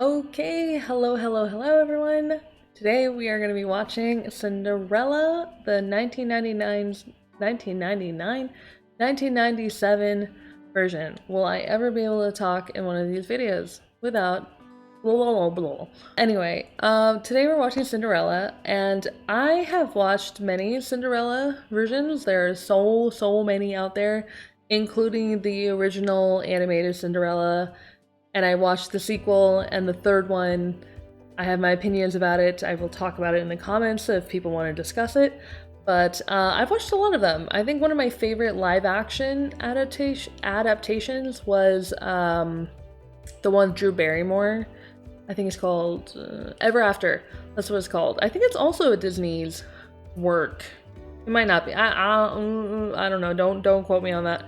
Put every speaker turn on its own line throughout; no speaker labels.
Okay, hello everyone. Today we are going to be watching Cinderella, the 1997 version. Will I ever be able to talk in one of these videos without blah blah blah blah? Anyway, today we're watching Cinderella, and I have watched many Cinderella versions. There are so many out there, including the original animated Cinderella, and I watched the sequel and the third one. I have my opinions about it. I will talk about it in the comments if people want to discuss it. But I've watched a lot of them. I think one of my favorite live action adaptations was the one with Drew Barrymore. I think it's called Ever After. That's what it's called. I think it's also a Disney's work. It might not be. I don't know. Don't quote me on that.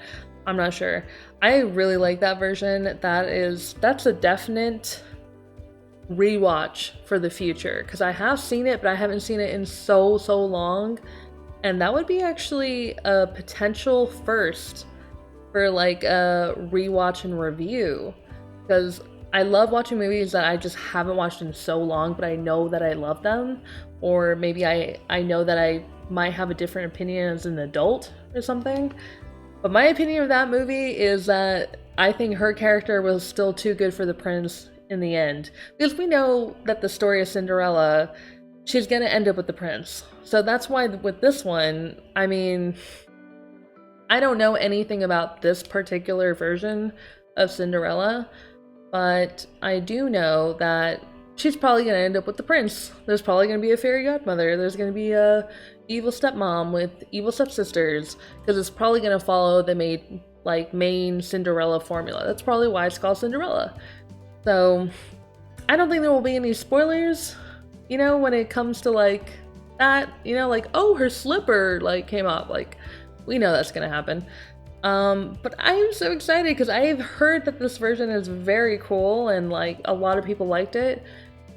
I'm not sure. I really like that version. That's a definite rewatch for the future because I have seen it, but I haven't seen it in so long, and that would be actually a potential first for like a rewatch and review, because I love watching movies that I just haven't watched in so long, but I know that I love them, or maybe I know that I might have a different opinion as an adult or something. But my opinion of that movie is that I think her character was still too good for the prince in the end. Because we know that the story of Cinderella, she's gonna end up with the prince. So that's why with this one, I mean, I don't know anything about this particular version of Cinderella, but I do know that she's probably gonna end up with the prince. There's probably gonna be a fairy godmother. There's gonna be a evil stepmom with evil stepsisters, because it's probably gonna follow the main Cinderella formula. That's probably why it's called Cinderella. So I don't think there will be any spoilers, when it comes to like that, like, oh, her slipper like came off. Like, we know that's gonna happen. But I'm so excited because I've heard that this version is very cool and like a lot of people liked it.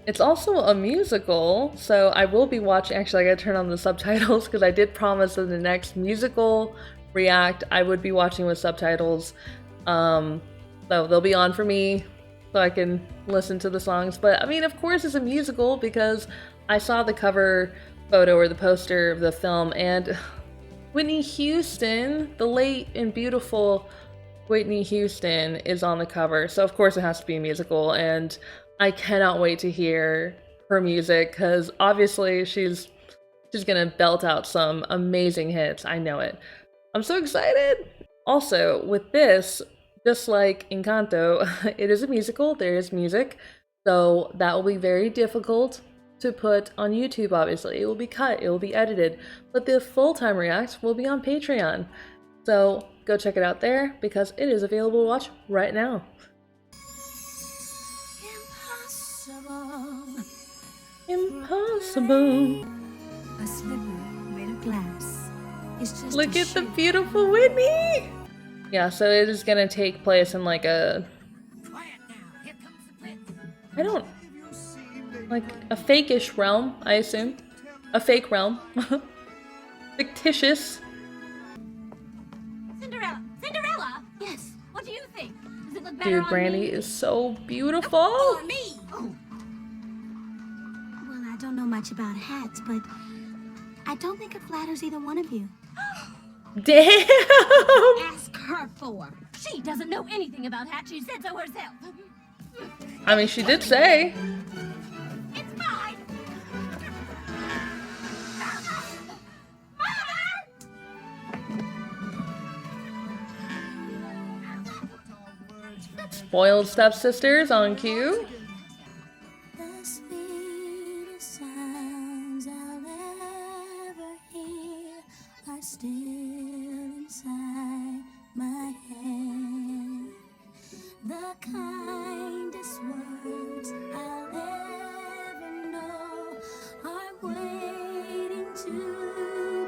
It's also a musical, so I will be watching. Actually, I gotta turn on the subtitles because I did promise in the next musical react I would be watching with subtitles. So they'll be on for me so I can listen to the songs. But I mean, of course it's a musical because I saw the cover photo or the poster of the film, and Whitney Houston, the late and beautiful Whitney Houston, is on the cover. So of course it has to be a musical, and I cannot wait to hear her music because obviously she's gonna belt out some amazing hits. I know it. I'm so excited. Also, with this, just like Encanto, it is a musical. There is music, so that will be very difficult to put on YouTube. Obviously, it will be cut, it will be edited, but the full-time react will be on Patreon. So go check it out there because it is available to watch right now. Impossible.
A slipper made of glass is just
Look at the beautiful Whitney! Yeah, so it is gonna take place in like a... I don't... like a fake-ish realm, I assume. A fake realm. Fictitious.
Cinderella! Cinderella! Yes, what do you think? Does it look better
Dude,
on
Brandy
me?
is so beautiful!
Or me! Oh. Well, I don't know much about hats, but I don't think it flatters either one of you.
Damn!
Ask her for. She doesn't know anything about hats. She said so herself.
I mean, she did say.
It's mine!
Spoiled stepsisters on cue.
The sweetest sounds I'll ever hear are still inside my head. The kindest words I'll ever know are waiting to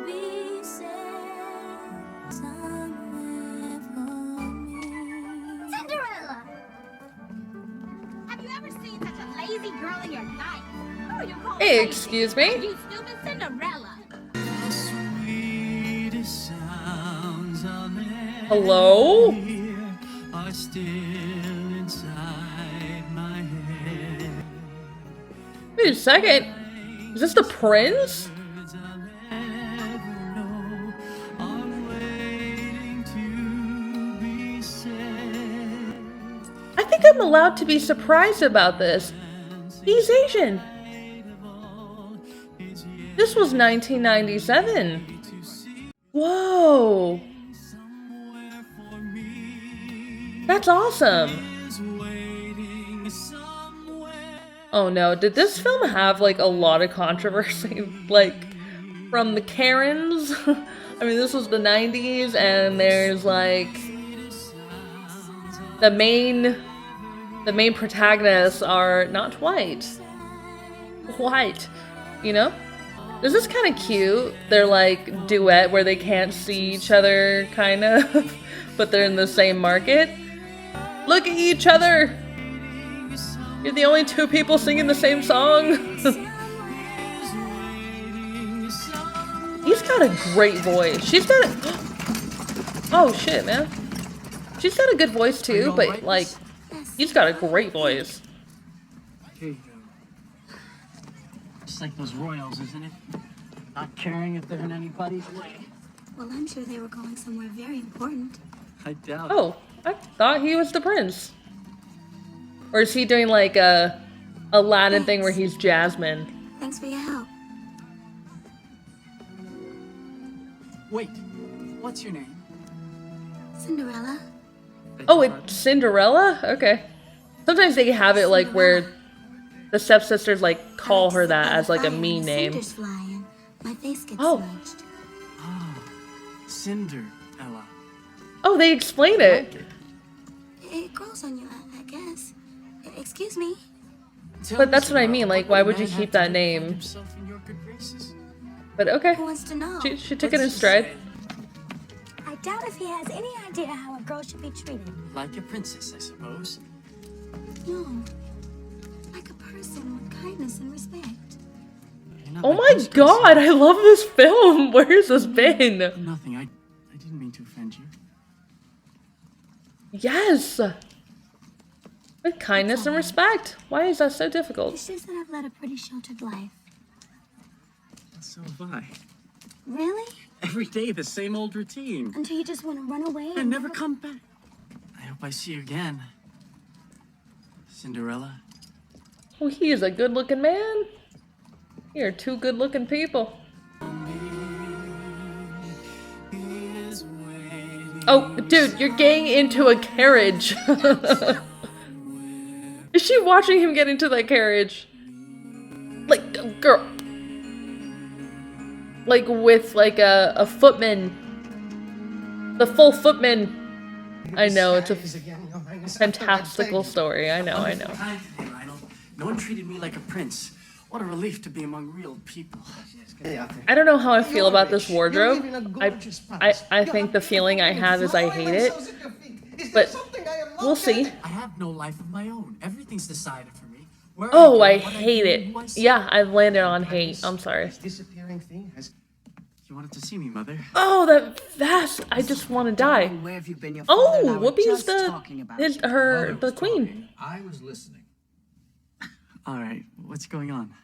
be said somewhere for me. Cinderella! Have you ever seen such a lazy girl in your life? Who are you calling
Hey,
lazy?
excuse me?
You stupid Cinderella!
The sweetest sounds I'll ever
Hello?
hear are still inside my head.
Wait a second. Is this the prince? I think I'm allowed to be surprised about this. He's Asian. This was 1997. Whoa. That's awesome. Oh no, did this film have like a lot of controversy? Like from the Karens? I mean, this was the 90s and there's like the main protagonists are not white. White, you know? This is kind of cute. They're like duet where they can't see each other, kind of, but they're in the same market. Look at each other! You're the only two people singing the same song. He's got a great voice. She's got a... Oh shit, man. She's got a good voice too, but like, he's got a great voice.
Here you go. Just like those royals, isn't it? Not caring if they're in anybody's way.
Well, I'm sure they were going somewhere very important.
I doubt it.
Oh, I thought he was the prince. Or is he doing like a Aladdin thing where he's Jasmine?
Thanks for your help.
Wait, what's your name?
Cinderella?
Oh, it's Cinderella? Okay. Sometimes they have it like where the stepsisters like call her that as like a mean name.
Cinders flying. My face gets
Oh.
smudged.
Ah, Cinderella.
Oh, they explain it.
It grows on you, I guess. Excuse me.
But that's what I mean, like, why would you keep that name? But okay.
Who wants to know?
She took it in stride.
I doubt if he has any idea how a girl should be treated.
Like a princess, I suppose.
No. Like a person with kindness and respect.
You're not
Oh
like
my
those
god, I love this film! Where's this been?
Nothing, I didn't mean to offend you.
Yes! With kindness and respect. Why is that so difficult?
It's just that I've led a pretty sheltered life.
So have I.
Really?
Every day the same old routine.
Until you just want to run away
And never come back. I hope I see you again. Cinderella.
Oh, he is a good looking man. You're two good looking people. Oh, dude, you're getting into a carriage. Is she watching him get into that carriage? Like, girl. Like with like a footman. The full footman. I know, it's a fantastical story. I know.
No one treated me like a prince. What a relief to be among real people.
I don't know how I feel about this wardrobe. I think the feeling I have is I hate it. But we'll see.
I have no life of my own. Everything's decided for me.
Oh, I hate it. Yeah, I've landed on hate. I'm sorry.
You wanted to see me, Mother?
Oh, that vest! I just want to die.
Where have you been? Your father and I
Oh,
were
Whoopi's
just
the
talking about you.
the queen.
I was listening.
All right, what's going on?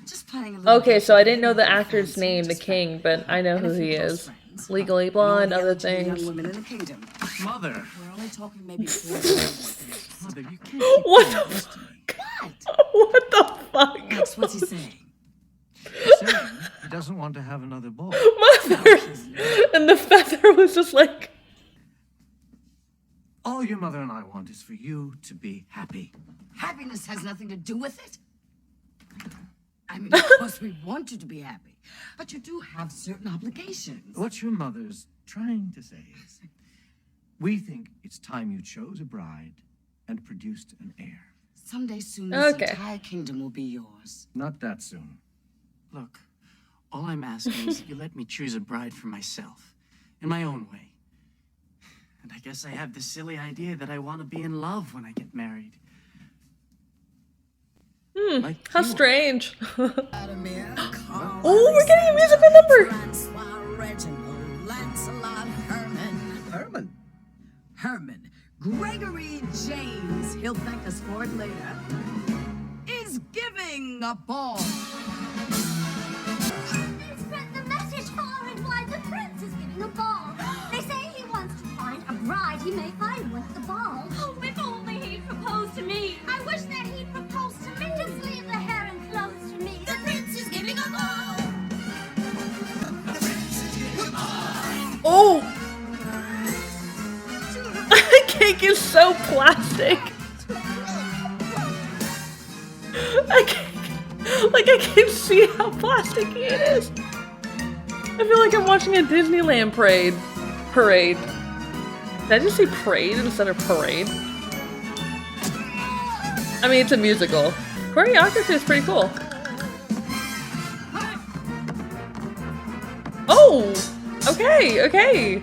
Just playing a little
Okay, so I didn't know the actor's name, the king, but I know who he is. Legally Blonde, other things.
young women in the kingdom.
Mother!
We're only talking maybe 4 days.
Mother, you can't keep
What
doing
the
this to me.
What the fuck?
Max, what's he saying?
Saying he doesn't want to have another boy.
Mother! And the feather was just like...
All your mother and I want is for you to be happy.
Happiness has nothing to do with it. I mean, of course we want you to be happy, but you do have certain obligations.
What your mother's trying to say is, we think it's time you chose a bride and produced an heir.
Someday soon, this
Okay.
entire kingdom will be yours.
Not that soon.
Look, all I'm asking is that you let me choose a bride for myself, in my own way. And I guess I have this silly idea that I want to be in love when I get married. Like
How
you are.
strange. Oh, we're getting a musical number!
Herman. Herman. Gregory James, he'll thank us for it later, is giving giving a ball.
Spread the message far and wide. The prince is giving a ball. They say he wants to find a bride. He may find one at the ball. Oh, if only he'd propose to me. I wish that he'd propose to me. Just leave the hair and clothes to me. The prince is giving a ball.
Oh! The cake is so plastic. I can't see how plasticky it is. I feel like I'm watching a Disneyland parade. Did I just say parade instead of parade? I mean, it's a musical. Choreography is pretty cool. Oh! Okay, okay.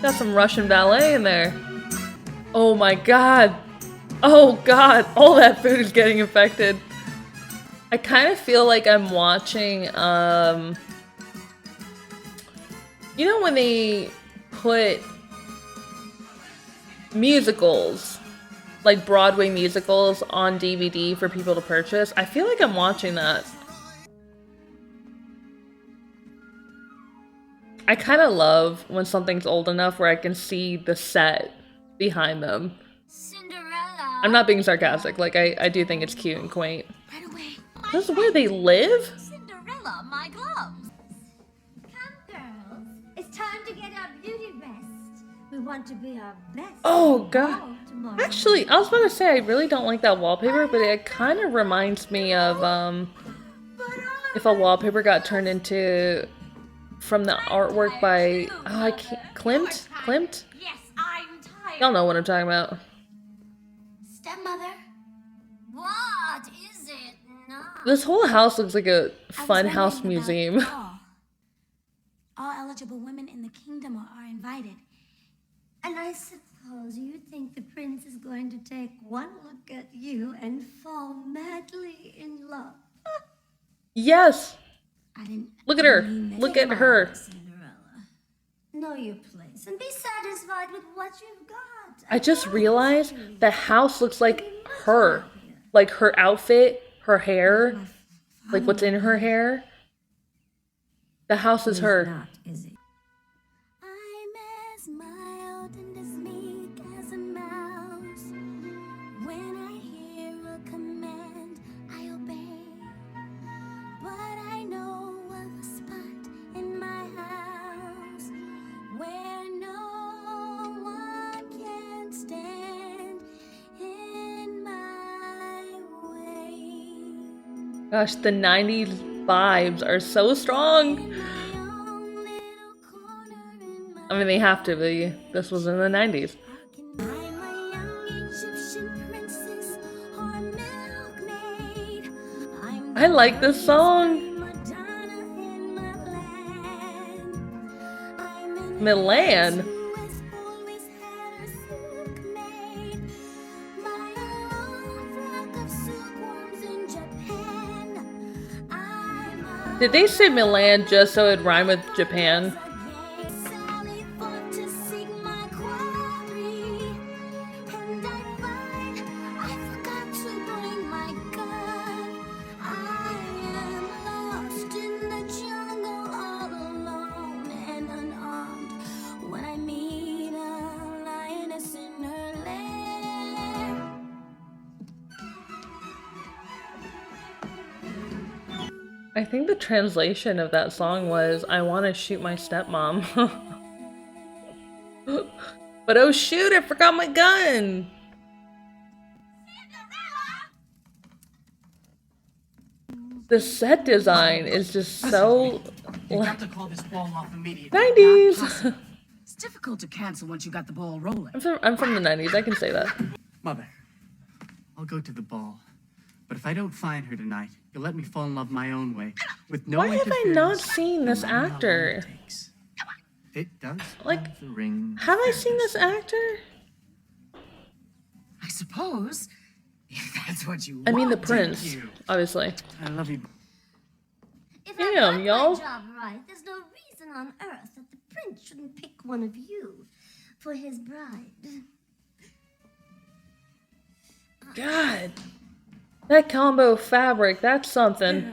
Got some Russian ballet in there. Oh my god. Oh god, all that food is getting infected. I kind of feel like I'm watching, you know when they put musicals, like Broadway musicals, on DVD for people to purchase? I feel like I'm watching that. I kind of love when something's old enough where I can see the set behind them.
Cinderella.
I'm not being sarcastic, like I do think it's cute and quaint.
Right away.
This is where they live?
Cinderella, my gloves. Come, girls. It's time to get our beauty rest. We want to be our best.
Oh god.
Tomorrow.
Actually, I was about to say I really don't like that wallpaper, but it kind of reminds me of if a wallpaper got turned into from the artwork by I can't Klimt?
Yes, I'm tired.
Y'all know what I'm talking about.
Stepmother? What is it? No.
This whole house looks like a fun house museum.
All eligible women in the kingdom are invited. And I suppose you think the prince is going to take one look at you and fall madly in love.
Yes.
I didn't
Look at her.
mean
Look
that.
at her.
Cinderella. Know your place and be satisfied with what you've got.
I just realized the house looks like her. Like her outfit, her hair, like what's in her hair. The house is her.
Not, is it? I'm as mild and as meek as a mouse. When I hear a command, I obey. But I know of a spot in my house where no one can stand in my way.
Gosh, the 90s vibes are so strong. I mean, they have to be. This was in the 90s.
I'm a young Egyptian princess or a milkmaid.
I like this song.
Madonna in Milan.
Milan.
Who has always had her silk made. My own flock of silkworms in Japan. I'm a
Did they say Milan just so it'd rhyme with Japan?
Sally forth to seek my quarry, and I find I forgot to bring my gun. I am lost in the jungle, all alone and unarmed. When I meet a lioness in her lair.
I think the translation of that song was, I want to shoot my stepmom. But oh shoot, I forgot my gun! The set design is just so...
You've got to call this ball off immediately.
90s!
It's difficult to cancel once you got the ball rolling.
I'm from the 90s, I can say that.
Mother, I'll go to the ball. But if I don't find her tonight, you'll let me fall in love my own way. With no
Why have I not
interference,
seen this
no matter how long
actor?
it takes. It does
Like,
have the ring.
Have I seen this actor?
I suppose. If that's what you
I mean the
want.
prince,
you.
obviously.
I love you.
If
Damn,
I got
y'all.
my job right, there's no reason on earth that the prince shouldn't pick one of you for his bride.
God. That combo fabric, that's something.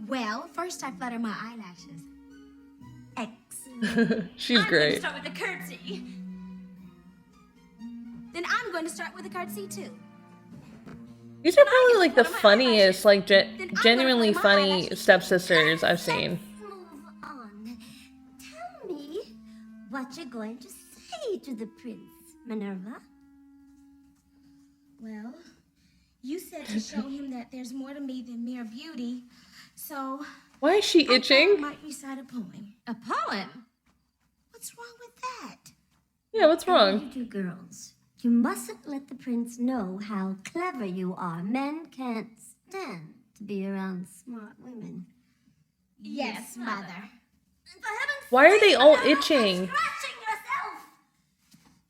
Well, first I flutter my eyelashes. Excellent.
She's
I'm going to
great.
start with a curtsy. Then I'm going to start with a curtsy too.
These are probably like the funniest, like genuinely funny stepsisters I've seen.
Let's move on. Tell me what you're going to say to the prince, Minerva. Well, you said to show him that there's more to me than mere beauty, so
Why is she
I thought I
itching?
might recite a poem. A poem? What's wrong with that?
Yeah, what's wrong?
You two girls, you mustn't let the prince know how clever you are. Men can't stand to be around smart women. Yes, mother.
Why are they all itching?
Scratching yourself.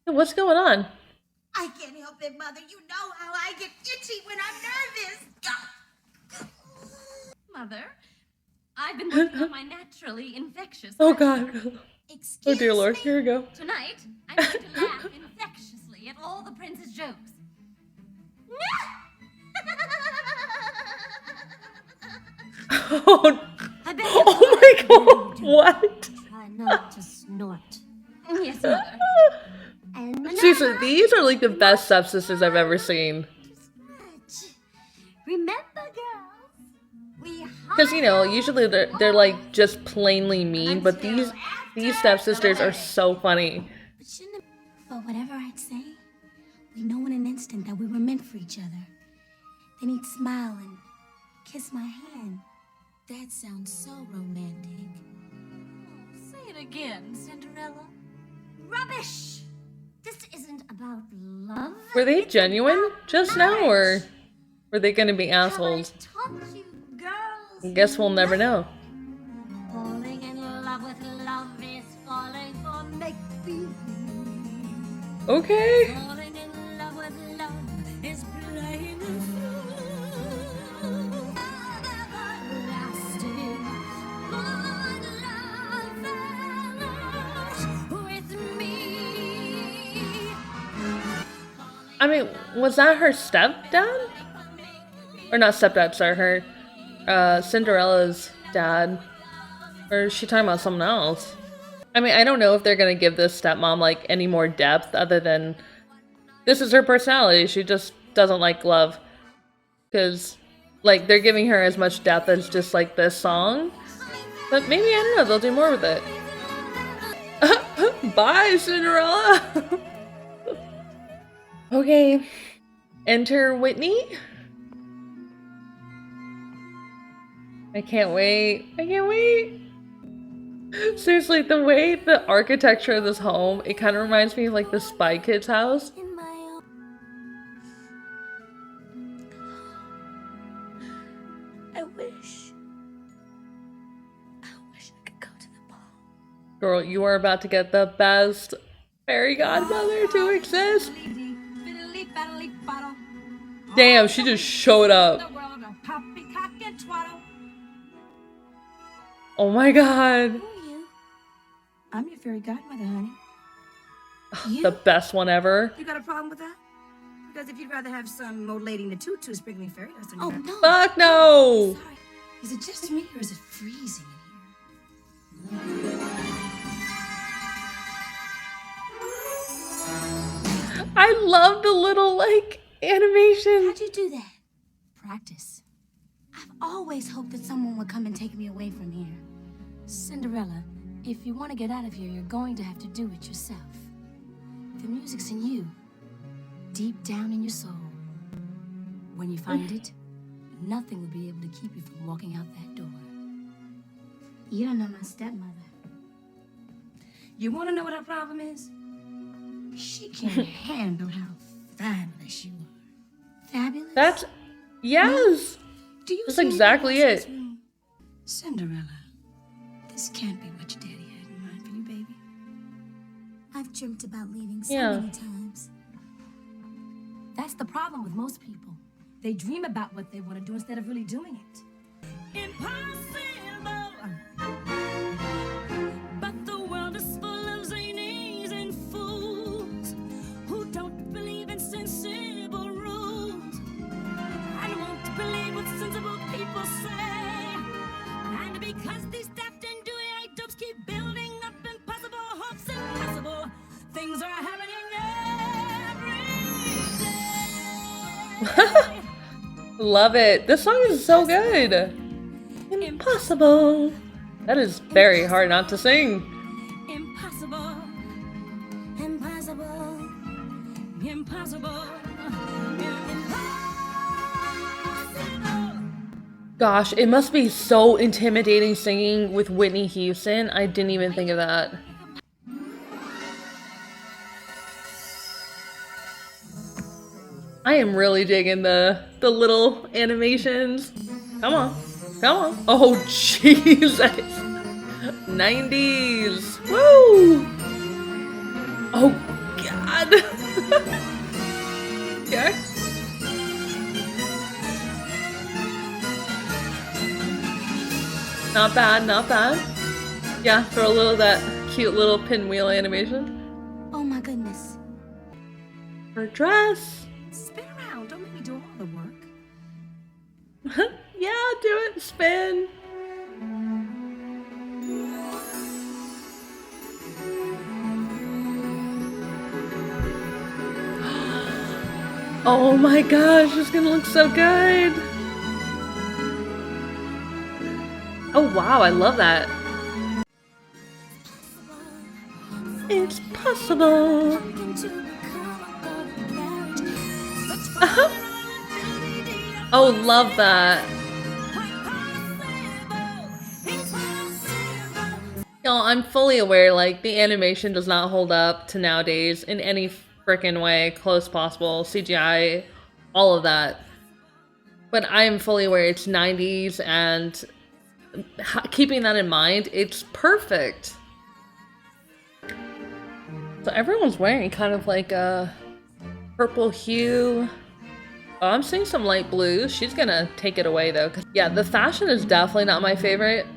What's going on?
I can't help it, Mother. You know how I get itchy when I'm nervous.
Mother, I've been working on my naturally infectious.
Oh
laughter.
God.
Excuse
Oh dear Lord.
me?
Here we go.
Tonight, I'm going to laugh infectiously at all the prince's jokes.
Oh,
I beg
oh my God. What?
Try not to snort.
Yes, Mother.
And
Seriously,
Minerva,
these are like the best stepsisters I've ever seen.
scratch. Remember, girls, we
Because you know, usually they're like just plainly mean, but these stepsisters are so funny.
But whatever I'd say, we know in an instant that we were meant for each other. Then he'd smile and kiss my hand. That sounds so romantic.
Say it again, Cinderella.
Rubbish! This isn't about love.
Were they genuine just now, or were they gonna be assholes?
Have I taught you girls?
I guess we'll never know.
Falling in love with love is falling for make-believe.
Okay.
Falling in love with love is playing a fool. Everlasting, good love with me.
I mean, was that her stepdad? Or not stepdad, sorry, her Cinderella's dad. Or is she talking about someone else? I mean, I don't know if they're gonna give this stepmom like any more depth other than this is her personality. She just doesn't like love. Because like they're giving her as much depth as just like this song. But maybe, I don't know, they'll do more with it. Bye, Cinderella! Okay. Enter Whitney. I can't wait. I can't wait. Seriously, the way the architecture of this home, it kind of reminds me of like the Spy Kids house.
In my own. I wish I could go to the ball.
Girl, you are about to get the best fairy godmother to exist. Damn, she just showed up. Oh my god.
Who are you? I'm your fairy godmother, honey.
The best one ever.
You got a problem with that? Because if you'd rather have some old lady in a tutu sprinkling fairy dust on
Oh
your
no.
Fuck no.
Sorry. Is it just me or is it freezing in here?
I love the little like animation.
How'd you do that? Practice. I've always hoped that someone would come and take me away from here. Cinderella, if you want to get out of here, you're going to have to do it yourself. The music's in you, deep down in your soul. When you find it, nothing will be able to keep you from walking out that door. You don't know my stepmother.
You want to know what her problem is? She can't handle how fabulous you are.
Fabulous?
That's yes.
Do you
That's
see anything
exactly
else
it.
that's wrong? Cinderella, this can't be what your daddy had in mind for you, baby.
I've dreamt about leaving so
Yeah.
many times. That's the problem with most people. They dream about what they want to do instead of really doing it.
Impossible. But the world is full of zanies and fools who don't believe in sensible
Love it. This song is so good. Impossible. That is very hard not to sing.
Impossible.
Impossible.
Impossible.
Gosh, it must be so intimidating singing with Whitney Houston. I didn't even think of that. I am really digging the little animations. Come on. Come on. Oh, Jesus. 90s. Woo! Oh, God. Okay. Not bad, not bad. Yeah, for a little that cute little pinwheel animation.
Oh my goodness.
Her dress.
Spin around. Don't make me do all the work.
Yeah, do it. Spin. Oh my gosh, it's gonna look so good. Oh wow, I love that. It's possible. Oh, love that. Y'all, I'm fully aware, like, the animation does not hold up to nowadays in any frickin' way, close possible, CGI, all of that. But I am fully aware it's 90s, and keeping that in mind, it's perfect. So everyone's wearing kind of like a purple hue. Oh, I'm seeing some light blues. She's gonna take it away though. Yeah, the fashion is definitely not my favorite.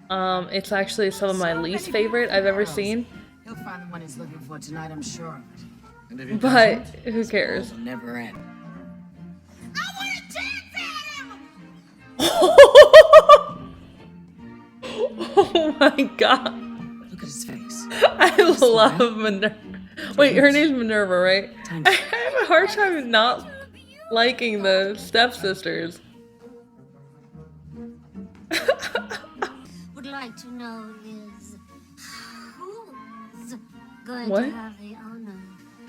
It's actually some of my least favorite I've ever seen.
He'll find the one he's looking for tonight, I'm sure.
And if he
But
doesn't,
who cares?
It'll never end.
Oh my god.
Look at his face.
I love Minerva. Wait, her name's Minerva, right? I have a hard time not liking the stepsisters.
Would like to know is who's going
What?
to have the honor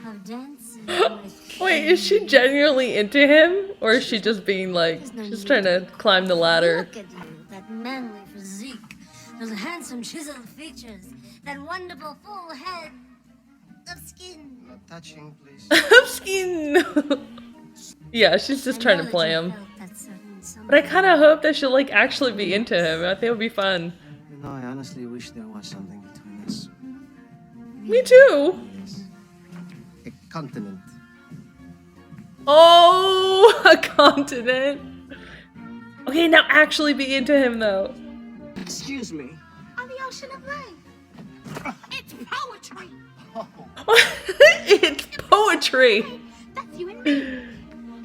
of dancing with
Wait, is she genuinely into him? Or is she just being like, she's trying to climb the ladder?
Look at you, that manly physique, those handsome chiseled features, that wonderful full head of skin.
not touching, please.
Skin. Yeah, she's just
I
trying
know
to
that
play
you
him.
felt that certain something.
But I kind of hope that she'll like actually be into him. I think it would be fun.
You know, I honestly wish there was something between us.
Me too.
Yes. A continent.
Oh, a continent. Okay, now actually be into him though.
Excuse me.
On the ocean of life. It's poetry.
It's poetry.
That's you and me.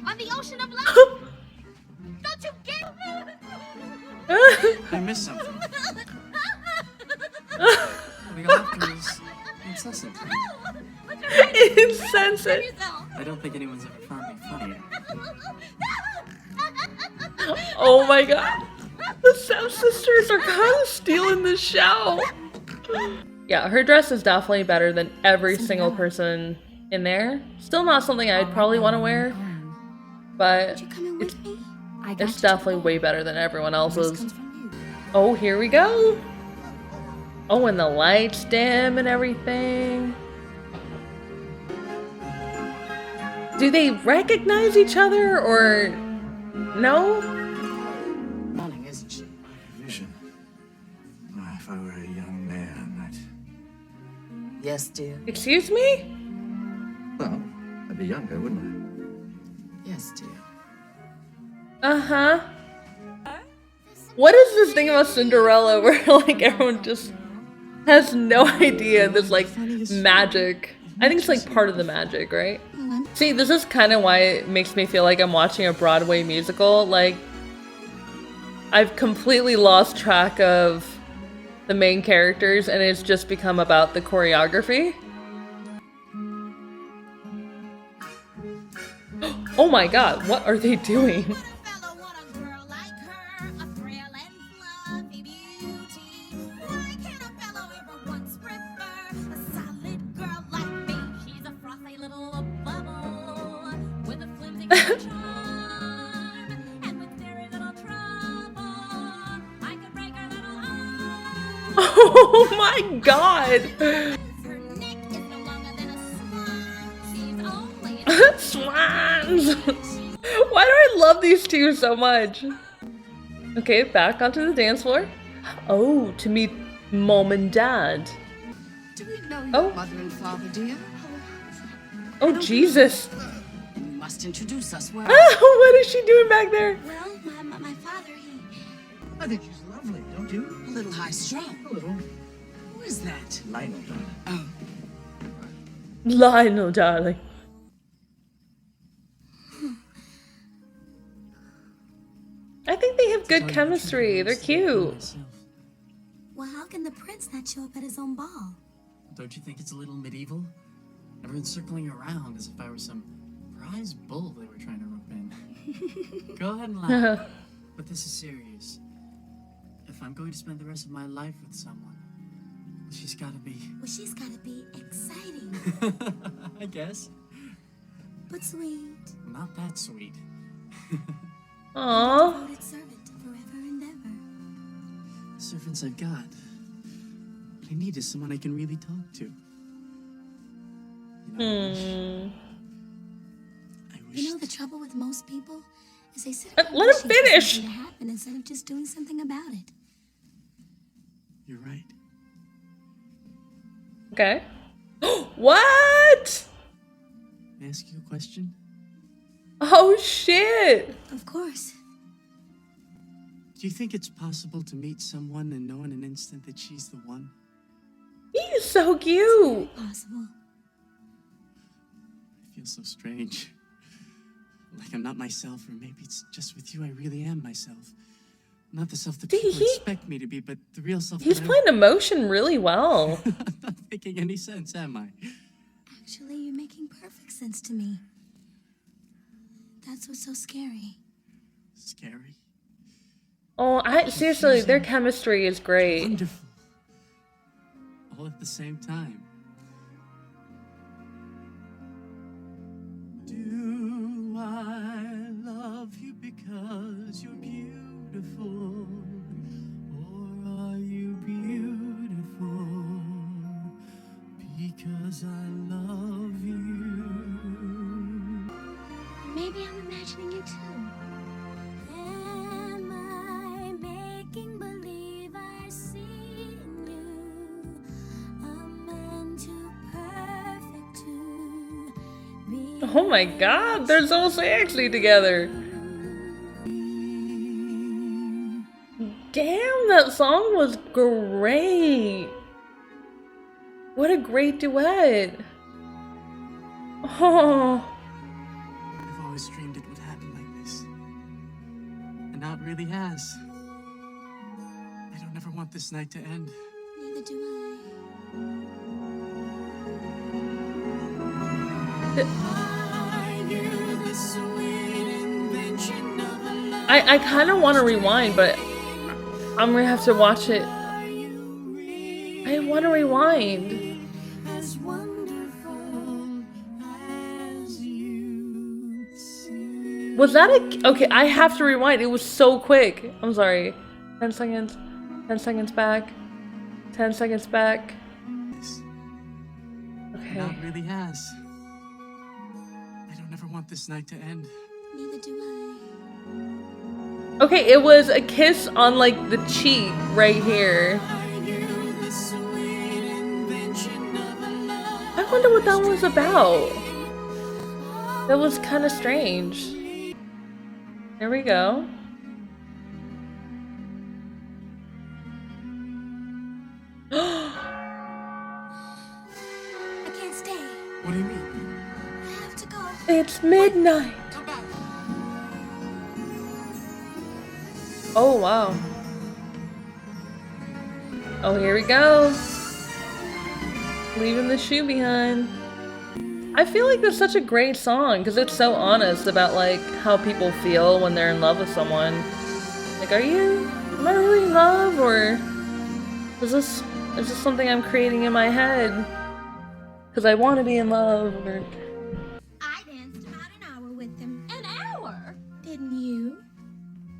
On the ocean of life. Don't you get
I missed something. The laughter is incessant.
Insensate.
I don't think anyone's ever found me funnier.
Oh my god. The stepsisters are kind of stealing the show. Yeah, her dress is definitely better than every single person in there. Still not something I'd probably want to wear, but
coming
it's,
with me?
it's definitely way better than everyone else's.
Comes from you.
Oh, here we go. Oh, and the lights dim and everything. Do they recognize each other or no?
Morning, isn't she?
Vision. Ah, if I were a young man, I'd...
Yes, dear.
Excuse me?
Well, I'd be younger, wouldn't
Yes, dear.
Uh-huh. What is this thing about Cinderella where like everyone just has no idea there's like magic? I think it's like part of the magic, right? See, this is kind of why it makes me feel like I'm watching a Broadway musical. Like, I've completely lost track of the main characters and it's just become about the choreography. Oh my god, what are they doing?
Want a fellow, want a girl like her, a frail and fluffy beauty. Why can't a fellow ever once prefer a solid girl like me?
She's a frothy little bubble with a flimsy kind of charm, and with very little trouble, I could break her little arm.
Oh my god!
Her neck is no longer than a swan.
She's only
Swans! Why do I love these two so much? Okay, back onto the dance floor. Oh, to meet mom and dad.
Do we know your
Oh.
mother and father, dear?
Oh, Jesus.
You must introduce us. Well,
What is she doing back there?
Well, my father, he...
I think she's lovely, don't you?
a little high strung.
A little.
Who is that?
Lionel, darling.
Oh,
Lionel, darling. I think they have good chemistry. They're cute.
Well, how can the prince not show up at his own ball?
Don't you think it's a little medieval? Everyone's circling around as if I were some prize bull they were trying to rope in. Go ahead and laugh. But this is serious. If I'm going to spend the rest of my life with someone, she's gotta be...
Well, she's gotta be exciting,
I guess.
but sweet.
Not that sweet.
Aww.
Devoted servant forever and ever.
The servants I've got. What I need is someone I can really talk to. You know, I wish
You know, the trouble with most people is they sit
Let
around
him
wishing for
finish.
something to happen instead of just doing something about it.
you're right.
Okay. What?
May I ask you a question?
Oh, shit.
Of course.
Do you think it's possible to meet someone and know in an instant that she's the one?
He's so cute.
Possible.
I feel so strange. Like I'm not myself, or maybe it's just with you I really am myself. Not the self that
See,
people
he-
expect me to be, but the real self
He's
that
playing emotion really well.
I'm not making any sense, am I?
Actually, you're making perfect sense to me. That's what's so scary.
Scary.
Oh, seriously, their chemistry is great.
Wonderful. All at the same time. Do I love you because you're beautiful? Or are you beautiful because I love you?
Maybe I'm imagining you too. Am I making believe I see in you? A man too perfect to be.
Oh my god, they're so sexy together. Damn, that song was great. What a great duet. Oh.
I've always dreamed it would happen like this. And now it really has. I don't ever want this night to end.
Neither do
I kind of want to rewind, but I'm gonna have to watch it. I want to rewind.
As wonderful as you seem.
Was that a... Okay, I have to rewind. It was so quick. I'm sorry. 10 seconds. 10 seconds back. 10 seconds back. Okay.
Now it really has. I don't ever want this night to end.
Neither do I.
Okay, it was a kiss on, like, the cheek right here. I wonder what that was about. That was kind of strange. There we go.
I can't stay.
What do you mean?
I have to go.
It's midnight.
Come back!
Oh, wow. Oh, here we go. Leaving the shoe behind. I feel like that's such a great song because it's so honest about like how people feel when they're in love with someone. Like, am I really in love, or is this something I'm creating in my head because I want to be in love? Or
I danced about an hour with him.
An hour?
Didn't you?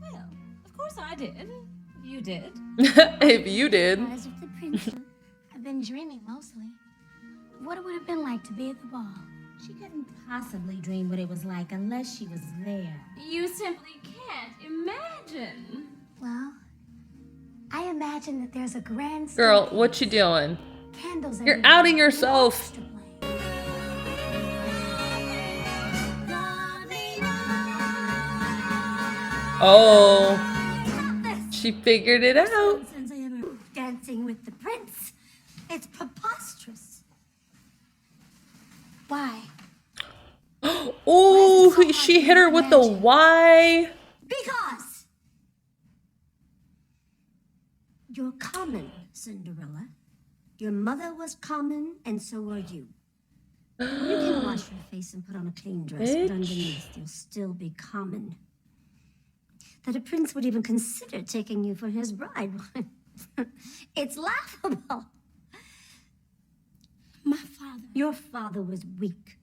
Well, of course I did. You did.
if you did.
As with the princess, I've been dreaming mostly of what it would have been like to be at the ball.
She couldn't possibly dream what it was like unless she was there.
You simply can't imagine.
Well, I imagine that there's a grand
Girl,
staircase,
what you doing?
candles
You're
everywhere,
outing
and
yourself.
orchestra playing.
Oh, she figured it out.
Since I ever dancing with the prince, it's preposterous. Why?
Oh, she hit her with the why.
Because you're common, Cinderella. Your mother was common, and so are you. You can wash your face and put on a clean dress,
Bitch.
but underneath you'll still be common. That a prince would even consider taking you for his bride. It's laughable. Your father was weak.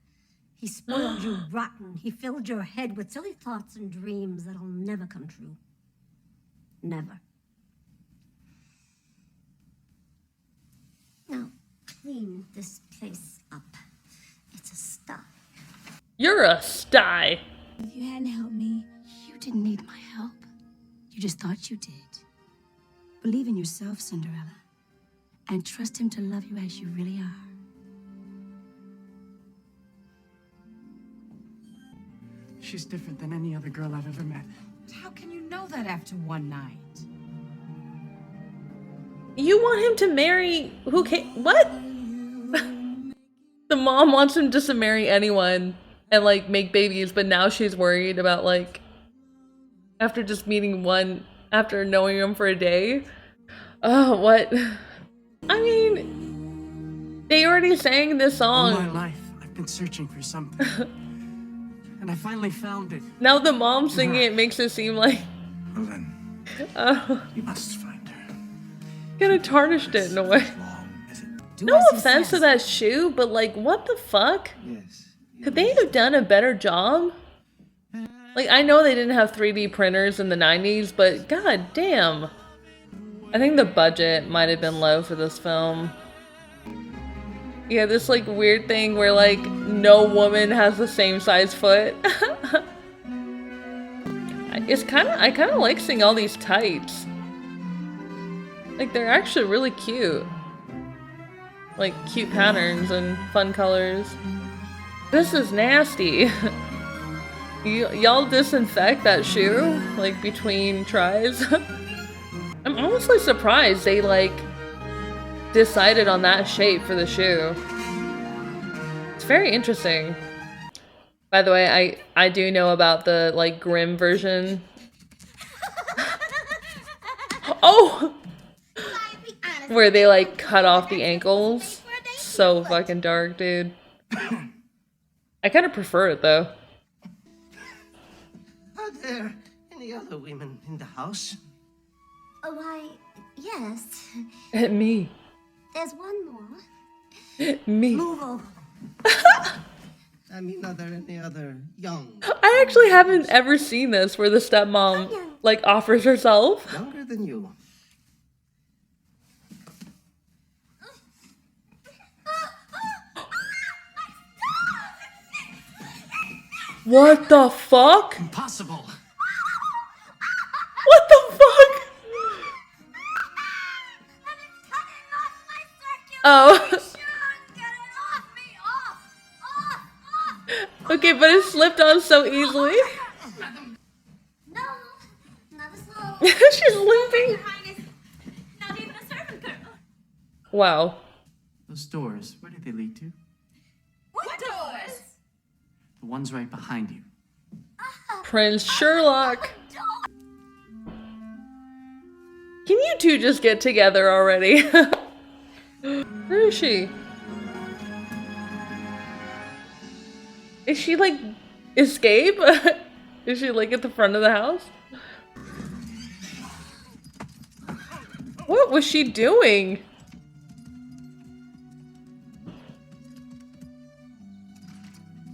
He spoiled you rotten. He filled your head with silly thoughts and dreams that'll never come true. Never. Now, clean this place up. It's a sty.
You're a sty.
If you hadn't helped me,
You didn't need my help.
you just thought you did. Believe in yourself, Cinderella, and trust him to love you as you really are.
She's different than any other girl I've ever met.
How can you know that after one night?
You want him to marry who can what? The mom wants him just to marry anyone and like make babies, but now she's worried about like after just meeting one, after knowing him for a day. Oh, what? I mean, they already sang this
All my
song.
life, I've been searching for something. And I finally found it.
Now the mom singing it makes it seem like
Well then, you must find her.
kind of tarnished it in a way.
As long as it...
No offense to that shoe, but like, what the fuck?
Yes.
Could they have done a better job? Like, I know they didn't have 3D printers in the 90s, but god damn. I think the budget might have been low for this film. Yeah, this like weird thing where like no woman has the same size foot. I kind of like seeing all these tights. Like, they're actually really cute. Like, cute patterns and fun colors. This is nasty. Y'all disinfect that shoe, like, between tries? I'm honestly surprised they, like, decided on that shape for the shoe. It's very interesting. By the way, I do know about the, like, grim version. Oh! Where they, like, cut off the ankles. So fucking dark, dude. I kind of prefer it, though.
Are there any other women in the house?
Oh, why, yes.
Me.
There's one more.
Me.
Move over.
I mean, are there any other young...
I actually haven't ever seen this where the stepmom, like, offers herself.
younger than you?
What the fuck?
Impossible.
What the fuck? Oh. Okay, but it slipped on so easily.
No, not as slow.
She's limping.
Not even a servant girl.
Wow.
Those doors, where did they lead to?
What doors?
The ones right behind you.
Prince Sherlock. Can you two just get together already? Where is she? Is she like escape? Is she like at the front of the house? What was she doing?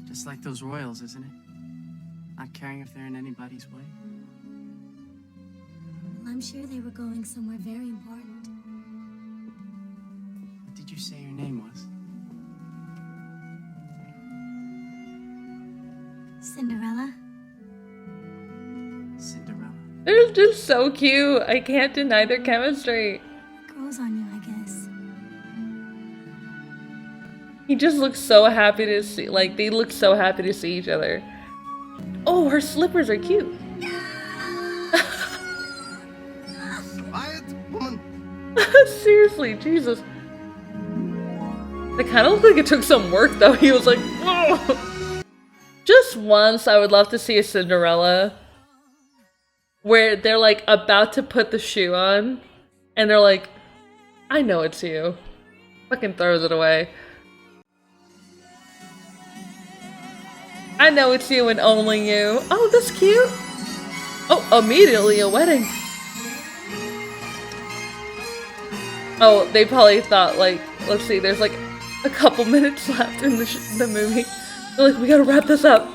Just like those royals, isn't it? Not caring if they're in anybody's way.
I'm sure they were going somewhere very important.
What did you say your name was?
Cinderella?
Cinderella.
They're just so cute. I can't deny their chemistry.
Grows on you, I guess.
He just looks so happy to see, like, they look so happy to see each other. Oh, her slippers are cute.
Quiet, woman.
Seriously, Jesus. They kind of look like it took some work, though. He was like, whoa. Just once, I would love to see a Cinderella where they're, like, about to put the shoe on, and they're like, I know it's you. Fucking throws it away. I know it's you and only you. Oh, that's cute. Oh, immediately a wedding. Oh, they probably thought, like, let's see, there's like a couple minutes left in the movie. They're like, we gotta wrap this up.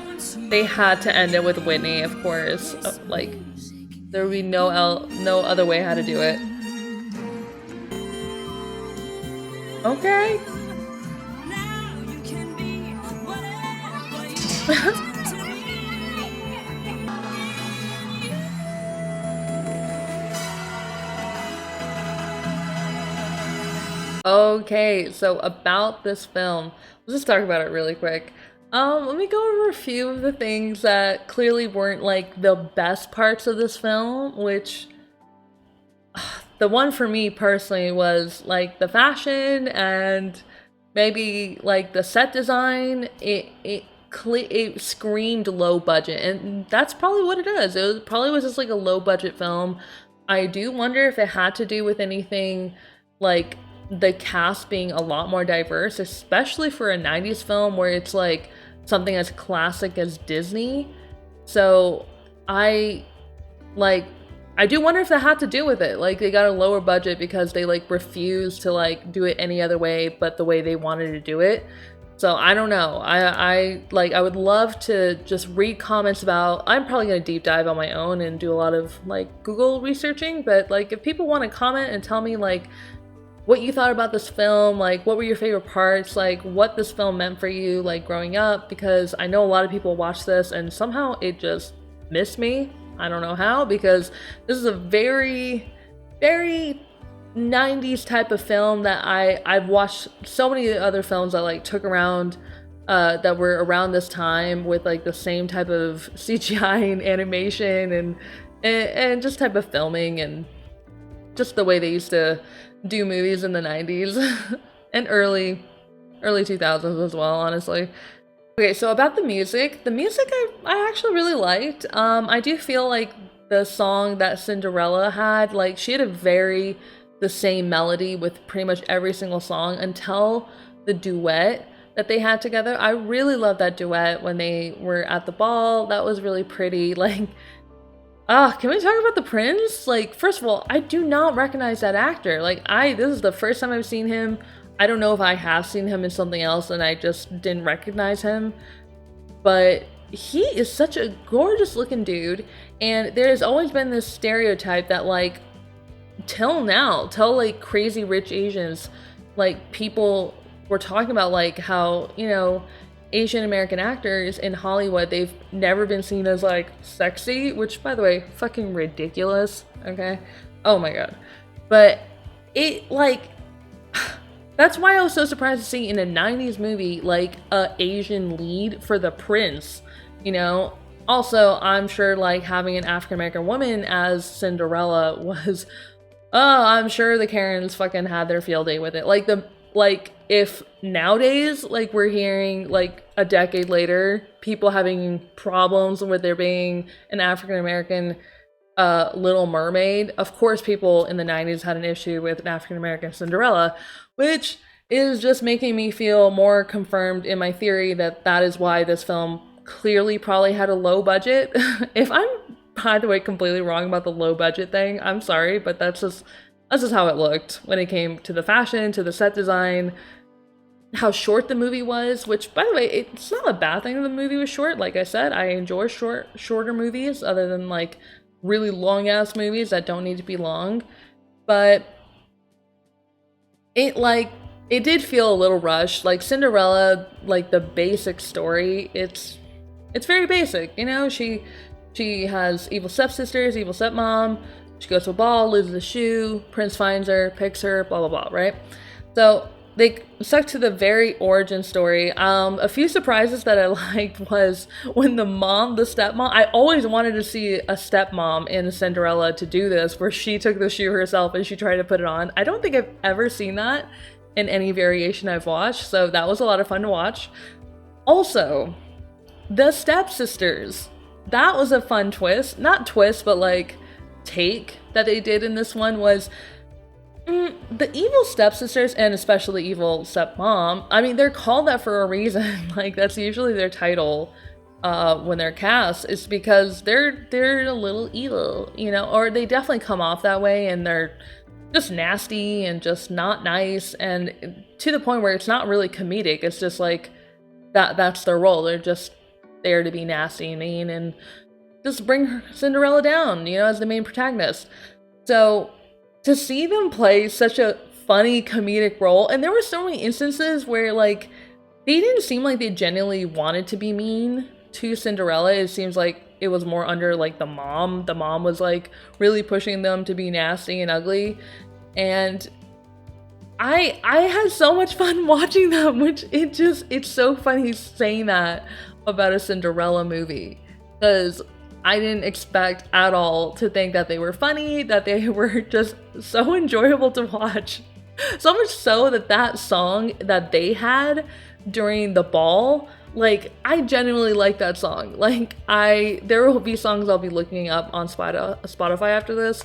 They had to end it with Whitney, of course. Like, there would be no other way how to do it. Okay.
Now you can be whatever you
Okay, so about this film, let's just talk about it really quick. Let me go over a few of the things that clearly weren't like the best parts of this film, which the one for me personally was like the fashion and maybe like the set design. It screamed low budget, and that's probably what it is. It probably was just like a low budget film. I do wonder if it had to do with anything like the cast being a lot more diverse, especially for a 90s film where it's like something as classic as Disney. So I do wonder if that had to do with it. Like they got a lower budget because they like refused to like do it any other way but the way they wanted to do it. So I don't know. I would love to just read comments about, I'm probably gonna deep dive on my own and do a lot of like Google researching, but like if people want to comment and tell me like what you thought about this film, like what were your favorite parts, like what this film meant for you like growing up, because I know a lot of people watch this and somehow it just missed me. I don't know how, because this is a very, very 90s type of film that I've watched so many other films that like took around that were around this time with like the same type of CGI and animation and just type of filming and just the way they used to do movies in the 90s and early 2000s as well, honestly. Okay, so about the music I actually really liked. I do feel like the song that Cinderella had, like she had the same melody with pretty much every single song until the duet that they had together. I really love that duet when they were at the ball. That was really pretty. Like, can we talk about the prince? Like, first of all, I do not recognize that actor. Like, this is the first time I've seen him. I don't know if I have seen him in something else and I just didn't recognize him. But he is such a gorgeous looking dude. And there has always been this stereotype that like, till like Crazy Rich Asians, like people were talking about like how, you know, Asian American actors in Hollywood, they've never been seen as like sexy, which by the way, fucking ridiculous, okay? Oh my god. But it like, that's why I was so surprised to see in a 90s movie like a Asian lead for the prince, you know? Also, I'm sure like having an African American woman as Cinderella was, I'm sure the Karens fucking had their field day with it. Like if nowadays, like we're hearing like a decade later, people having problems with there being an African American Little Mermaid, of course people in the 90s had an issue with an African American Cinderella, which is just making me feel more confirmed in my theory that that is why this film clearly probably had a low budget. If I'm, by the way, completely wrong about the low budget thing, I'm sorry, but that's just how it looked when it came to the fashion, to the set design, how short the movie was, which, by the way, it's not a bad thing that the movie was short. Like I said, I enjoy shorter movies other than like really long ass movies that don't need to be long. But it did feel a little rushed. Like Cinderella, like the basic story, it's very basic, you know? She has evil stepsisters, evil stepmom, she goes to a ball, loses a shoe, prince finds her, picks her, blah blah blah, right? So they stuck to the very origin story. A few surprises that I liked was when the stepmom, I always wanted to see a stepmom in Cinderella to do this, where she took the shoe herself and she tried to put it on. I don't think I've ever seen that in any variation I've watched, so that was a lot of fun to watch. Also, the stepsisters. That was a fun twist. Not twist, but like take that they did in this one was the evil stepsisters, and especially evil stepmom. I mean, they're called that for a reason. Like, that's usually their title when they're cast. It's because they're a little evil, you know, or they definitely come off that way, and they're just nasty and just not nice, and to the point where it's not really comedic. It's just like that's their role. They're just there to be nasty and mean and just bring Cinderella down, you know, as the main protagonist. So to see them play such a funny comedic role, and there were so many instances where like they didn't seem like they genuinely wanted to be mean to Cinderella. It seems like it was more under like the mom. The mom was like really pushing them to be nasty and ugly, and I had so much fun watching them, which it's so funny saying that about a Cinderella movie, because I didn't expect at all to think that they were funny, that they were just so enjoyable to watch. So much so that that song that they had during the ball, like, I genuinely like that song. Like, there will be songs I'll be looking up on Spotify after this,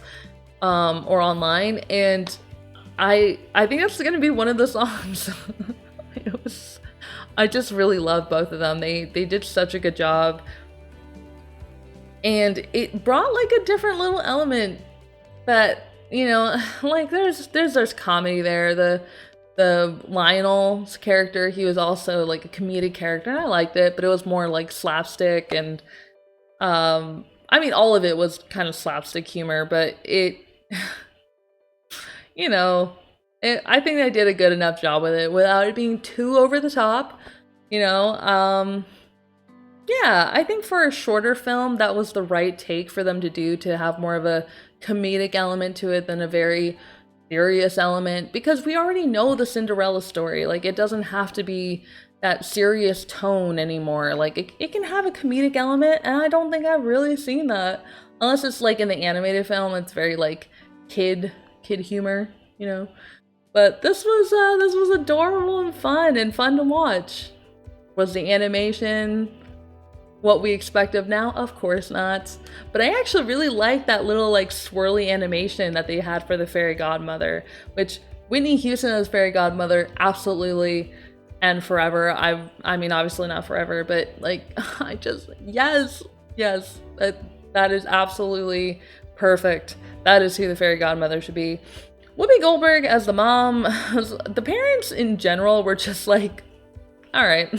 or online, and I think that's gonna be one of the songs. I just really love both of them. They did such a good job. And it brought like a different little element that, you know, like there's comedy there. The Lionel's character, he was also like a comedic character, and I liked it, but it was more like slapstick, and I mean, all of it was kind of slapstick humor, but it you know, I think they did a good enough job with it without it being too over the top, you know. Yeah, I think for a shorter film, that was the right take for them to do, to have more of a comedic element to it than a very serious element, because we already know the Cinderella story. Like, it doesn't have to be that serious tone anymore. Like, it can have a comedic element, and I don't think I've really seen that. Unless it's like in the animated film, it's very like kid humor, you know. But this was adorable and fun to watch. Was the animation what we expect of now? Of course not. But I actually really like that little like swirly animation that they had for the fairy godmother, which Whitney Houston as fairy godmother, absolutely, and forever. I mean, obviously not forever, but like, I just, yes, that is absolutely perfect. That is who the fairy godmother should be. Whoopi Goldberg as the mom. The parents in general were just like, all right.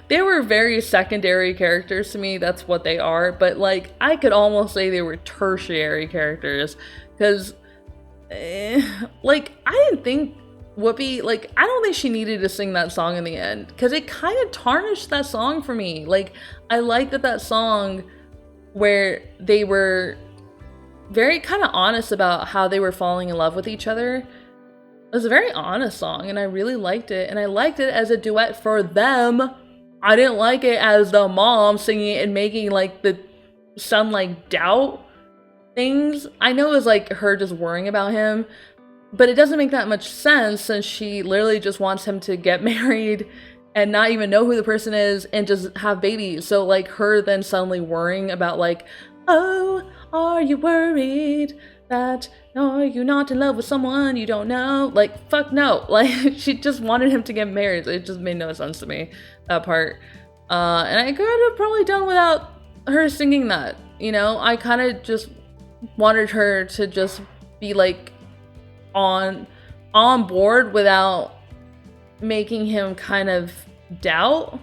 They were very secondary characters to me. That's what they are. But like, I could almost say they were tertiary characters, because like, I didn't think Whoopi, like, I don't think she needed to sing that song in the end, because it kind of tarnished that song for me. Like, I liked that song where they were very kind of honest about how they were falling in love with each other. It was a very honest song, and I really liked it. And I liked it as a duet for them. I didn't like it as the mom singing it and making like the son like doubt things. I know it was like her just worrying about him, but it doesn't make that much sense, since she literally just wants him to get married and not even know who the person is and just have babies. So like, her then suddenly worrying about like, oh, are you worried? that? No, you're not in love with someone you don't know. Like, fuck no. Like, she just wanted him to get married. It just made no sense to me, that part. And I could have probably done without her singing that, you know? I kind of just wanted her to just be like on board without making him kind of doubt.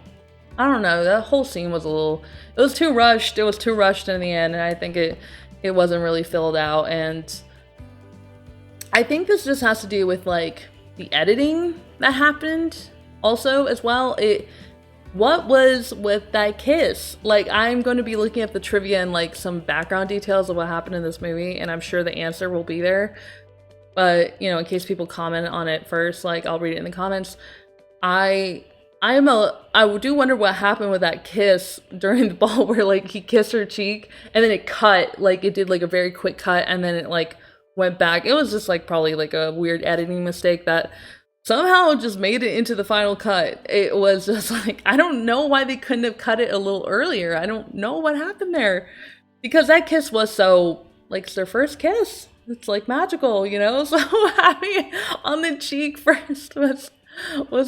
I don't know, that whole scene was it was too rushed. It was too rushed in the end, and I think it wasn't really filled out. And I think this just has to do with like the editing that happened also as well. What was with that kiss? Like, I'm going to be looking at the trivia and like some background details of what happened in this movie, and I'm sure the answer will be there. But, you know, in case people comment on it first, like, I'll read it in the comments. I do wonder what happened with that kiss during the ball, where like he kissed her cheek and then it cut, like it did like a very quick cut and then it like went back. It was just like probably like a weird editing mistake that somehow just made it into the final cut. It was just like, I don't know why they couldn't have cut it a little earlier. I don't know what happened there, because that kiss was so, like, it's their first kiss. It's like magical, you know? So having it on the cheek first was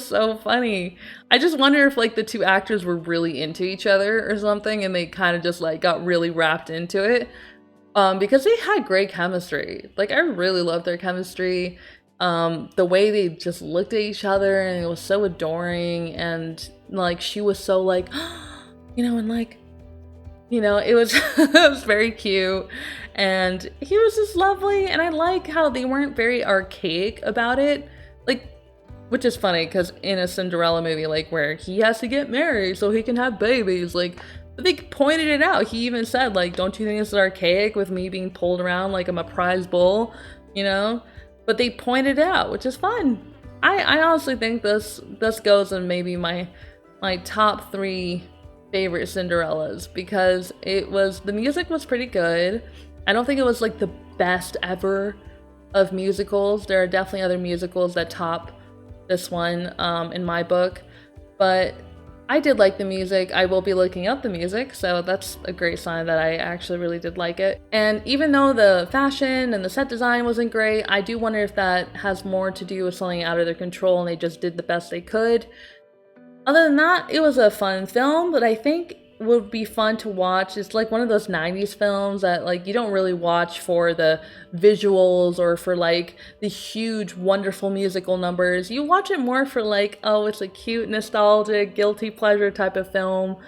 so funny. I just wonder if like the two actors were really into each other or something, and they kind of just like got really wrapped into it. Because they had great chemistry. Like, I really loved their chemistry. The way they just looked at each other, and it was so adoring, and like she was so like, you know, and like, you know, it was it was very cute, and he was just lovely. And I like how they weren't very archaic about it, like, which is funny because in a Cinderella movie, like where he has to get married so he can have babies, like, they pointed it out. He even said like, don't you think this is archaic with me being pulled around like I'm a prize bull, you know? But they pointed it out, which is fun. I honestly think this goes in maybe my top 3 favorite Cinderellas, because the music was pretty good. I don't think it was like the best ever of musicals. There are definitely other musicals that top this one in my book, but I did like the music. I will be looking up the music, so that's a great sign that I actually really did like it. And even though the fashion and the set design wasn't great, I do wonder if that has more to do with something out of their control and they just did the best they could. Other than that, it was a fun film that I think would be fun to watch. It's like one of those 90s films that like you don't really watch for the visuals or for like the huge wonderful musical numbers. You watch it more for like, oh, it's a cute, nostalgic, guilty pleasure type of film.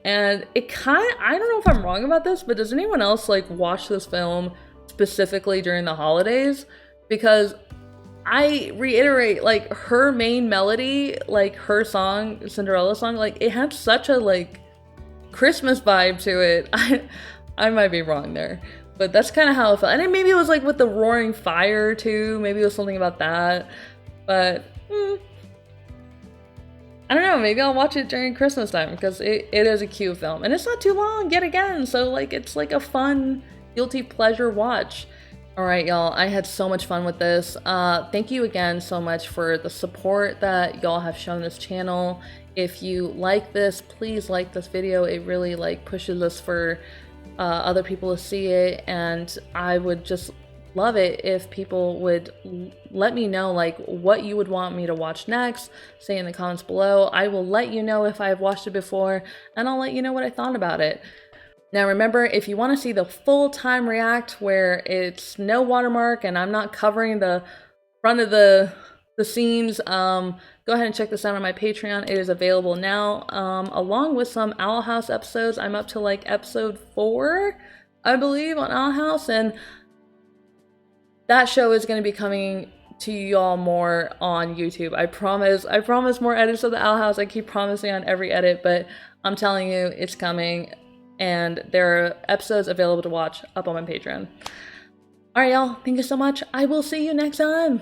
And it kind of, I don't know if I'm wrong about this, but does anyone else like watch this film specifically during the holidays? Because I reiterate, like, her main melody, like her song, Cinderella song, like it had such a like Christmas vibe to it. I might be wrong there, but that's kind of how it felt. And then maybe it was like with the roaring fire too. Maybe it was something about that. But I don't know. Maybe I'll watch it during Christmas time, because it is a cute film and it's not too long yet again. So like it's like a fun guilty pleasure watch. All right, y'all. I had so much fun with this. Thank you again so much for the support that y'all have shown this channel. If you like this, please like this video. It really like pushes us for other people to see it, and I would just love it if people would let me know like what you would want me to watch next. Say in the comments below. I will let you know if I've watched it before, and I'll let you know what I thought about it. Now remember, if you want to see the full time react where it's no watermark and I'm not covering the front of the scenes, go ahead and check this out on my Patreon. It is available now, along with some Owl House episodes. I'm up to like episode 4, I believe, on Owl House, and that show is going to be coming to y'all more on YouTube. I promise more edits of the Owl House. I keep promising on every edit, but I'm telling you, it's coming, and there are episodes available to watch up on my Patreon. All right, y'all. Thank you so much. I will see you next time.